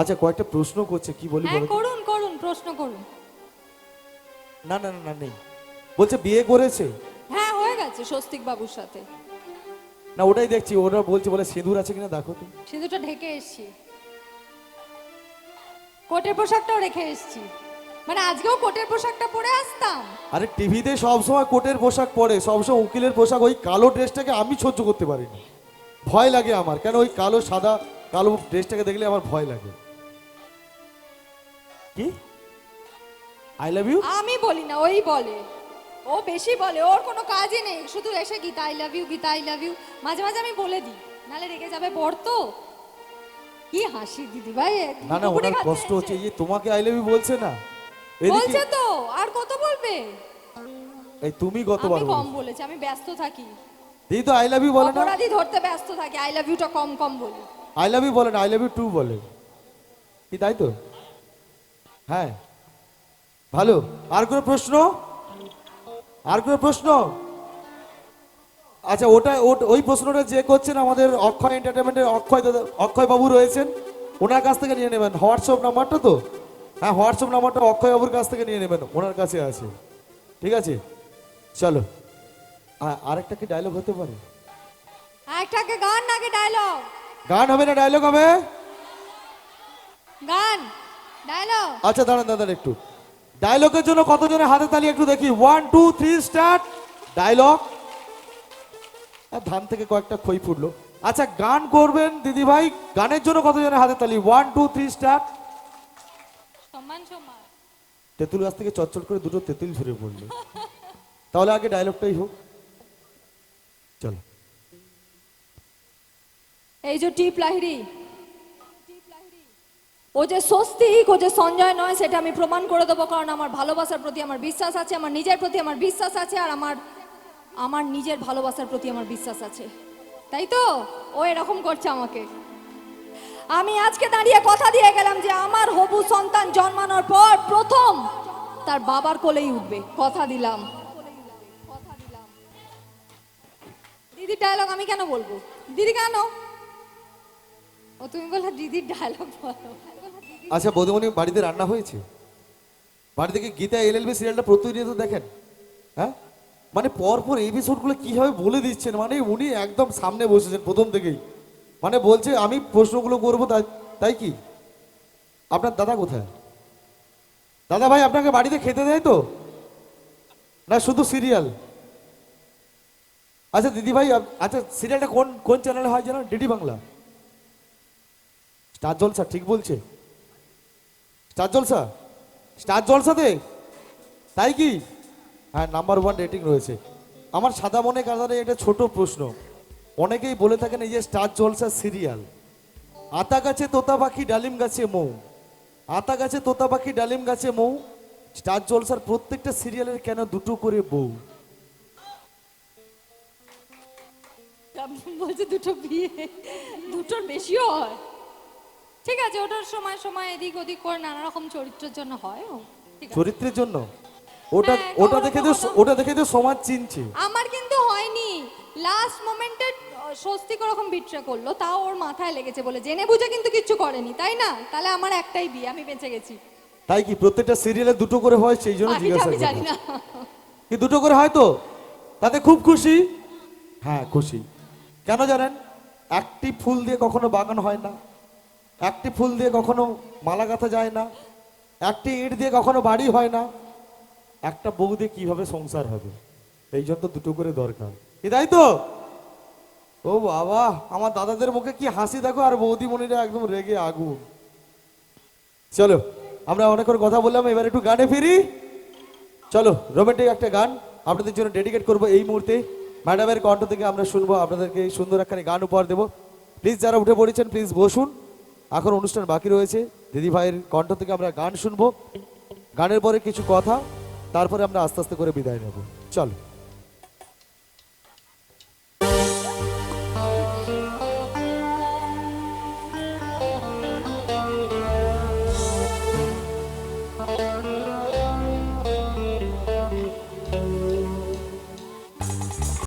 আচ্ছা কয়েকটা প্রশ্ন করছে, কি বলি হ্যাঁ বলো তো? করুন করুন, প্রশ্ন করুন। না না না না নেই, বলছে বিয়ে করেছে। হ্যাঁ হয়ে গেছে স্বস্তিক বাবুর সাথে। না ওটাই দেখছি, ওরা বলছে বলে সিঁদুর আছে কিনা দেখো তো। সিঁদুরটা ঢেকে এসছি, কোটের পোশাকটাও রেখে এসছি। মানে আজকেও কোটের পোশাকটা পরে আসতাম। আরে টিভিতে সবসময় কোটের পোশাক পরে, সবসময় উকিলের পোশাক, ওই কালো ড্রেসটাকে আমি সহ্য করতে পারি না, ভয় লাগে আমার। কেন ওই কালো সাদা কালো ড্রেসটাকে দেখলে আমার ভয় লাগে। কি আই লাভ ইউ? আমি বলি না, ওই বলে। ও বেশি বলে, ওর কোনো কাজই নেই, শুধু এসে Gita I love you, Gita I love you. মাঝে মাঝে আমি বলে দিই, নালে রেগে যাবে বর তো। কি হাসি দিদি ভাই, না না ওনার কষ্ট হচ্ছে, এই যে তোমাকে আই লাভ ইউ বলছে না, এদিকে বলছে তো, আর কত বলবে? এই তুমি কতবার আমি কম বলেছো? বলেছি, আমি ব্যস্ত থাকি। দিদি তো আই লাভ ইউ বলে না, অপরাধী ধরতে ব্যস্ত থাকি, আই লাভ ইউটা কম কম বলি। আই লাভ ইউ বলে না, আই লাভ ইউ টু বলে কি, তাই তো? হ্যাঁ ভালো। আর কোনো প্রশ্ন? আর কোনো প্রশ্ন? আচ্ছা ওই প্রশ্নটা যে করছেন আমাদের অক্ষয় এন্টারটেনমেন্টের অক্ষয় দাদা, অক্ষয় বাবু রয়েছেন, ওনার কাছ থেকে নিয়ে নেবেন হোয়াটসঅ্যাপ নাম্বারটা তো। হ্যাঁ হোয়াটসঅ্যাপ নাম্বারটা অক্ষয় বাবুর কাছ থেকে নিয়ে নেবেন, ওনার কাছে আছে। ঠিক আছে চলো। আরেকটা কি ডায়লগ হতে পারে? একটাকে গান নাকি ডায়লগ? গান হবে না ডায়লগ হবে? গান ডায়লগ। আচ্ছা দাঁড়ান দাঁড়ান একটু, ডায়লগের জন্য কতজনের হাতে তালি একটু দেখি, 1 2 3 স্টার্ট। ডায়লগ। ধান থেকে কয়েকটা খই ফুটলো। আচ্ছা গান করবেন দিদি ভাই, গানের জন্য কতজনের হাতে তালি? 1 2 3 স্টার্ট। সম্মান সম্মান। তেঁতুল গাছ থেকে চটচট করে দুটো তেঁতুল ঝরে পড়লো। তাহলে আগে ডায়লগটাই হোক, চলো। এই যে টিপ লাহিড়ি, ও যে স্বস্তিক, ও যে সঞ্জয় নয়, সেটা আমি প্রমাণ করে দেবো। কারণ আমার ভালোবাসার প্রতি আমার বিশ্বাস আছে, আমার নিজের প্রতি আমার বিশ্বাস আছে, আর আমার আমার নিজের ভালোবাসার প্রতি আমার বিশ্বাস আছে। তাই তো ও এরকম করছে আমাকে। আমি আজকে দাঁড়িয়ে কথা দিয়ে গেলাম যে আমার হবু সন্তান জন্মানোর পর প্রথম তার বাবার কোলেই উঠবে, কথা দিলাম। দিদির ডায়লগ আমি কেন বলবো? দিদি কেন? ও তুমি বললে দিদির ডায়লগ বলো। আচ্ছা বৌদিমণি, বাড়িতে রান্না হয়েছে? বাড়ি থেকে গীতা এলএলবি সিরিয়ালটা প্রতিনিয়ত দেখেন? হ্যাঁ মানে পরপর এপিসোডগুলো কিভাবে বলে দিচ্ছেন, মানে উনি একদম সামনে বসেছেন প্রথম থেকেই, মানে বলছে আমি প্রশ্নগুলো করবো, তাই তাই কি? আপনার দাদা কোথায়? দাদা ভাই আপনাকে বাড়িতে খেতে দেয় তো, না শুধু সিরিয়াল? আচ্ছা দিদি ভাই, আচ্ছা সিরিয়ালটা কোন কোন চ্যানেলে হয় জানো? ডিডি বাংলা, স্টার জলসা, ঠিক বলছে? স্টার জলসা, স্টার জলসাতে, তাই কি? হ্যাঁ নাম্বার 1 রেটিং রয়েছে। আমার সাদা মনে কাদারে একটা ছোট প্রশ্ন, অনেকেই বলে থাকেন এই যে স্টার জলসা সিরিয়াল, আতা গাছে তোতা পাখি ডালিম গাছে মৌ, আতা গাছে তোতা পাখি ডালিম গাছে মৌ, স্টার জলসার প্রত্যেকটা সিরিয়ালের কেন দুটো করে বউ? বলছে দুটো বিয়ে, দুটোর বেশিও হয়। ঠিক আছে, ওটার সময় সময় এদিক ওদিক করে নানা রকম চরিত্রের জন্য হয়। ও ঠিক আছে। চরিত্রের জন্য ওটা হ্যাঁ, ওটা কখনো দেখে তো, কখনো। ওটা দেখে তো সমাজ চিনছে। আমার কিন্তু হয়নি, লাস্ট মোমেন্টে স্বস্তিক ওরকম বিট্রে করলো, তাও ওর মাথায় লেগেছে বলে, জেনে বুঝে কিন্তু কিচ্ছু করেনি, তাই না? তাহলে আমার একটাই বিয়ে, আমি বেঁচে গেছি। তাই কি প্রত্যেকটা সিরিয়ালে দুটো করে হয়? সেই জন্য বাকিটা জিজ্ঞাসা আমি জানি করলাম। না। কি দুটো করে হয় তো তাতে খুব খুশি? হ্যাঁ খুশি। কেন জানেন? একটি ফুল দিয়ে কখনো বাগান হয় না, একটি ফুল দিয়ে কখনো মালা গাঁথা যায় না, একটি ইট দিয়ে কখনো বাড়ি হয় না, একটা বউ দিয়ে কিভাবে সংসার হবে? এই জন্য তো দুটো করে দরকার, কি তাই তো? ও বাবা, আমার দাদাদের মুখে কি হাসি দেখো, আর বৌদিমণিরা একদম রেগে আগুন। চলো আমরা অনেকক্ষণ কথা বললাম, এবার একটু গানে ফিরি। চলো রোমান্টিক একটা গান আপনাদের জন্য ডেডিকেট করব এই মুহূর্তে। ম্যাডামের কণ্ঠ থেকে আমরা শুনবো, আপনাদেরকে সুন্দর একখানি গান উপহার দেবো। প্লিজ যারা উঠে পড়েছেন প্লিজ বসুন, এখন অনুষ্ঠান বাকি রয়েছে। দিদি ভাইয়ের কণ্ঠ থেকে আমরা গান শুনবো, গানের পরে কিছু কথা, তারপরে আমরা আস্তে আস্তে করে বিদায় নেব। চলো।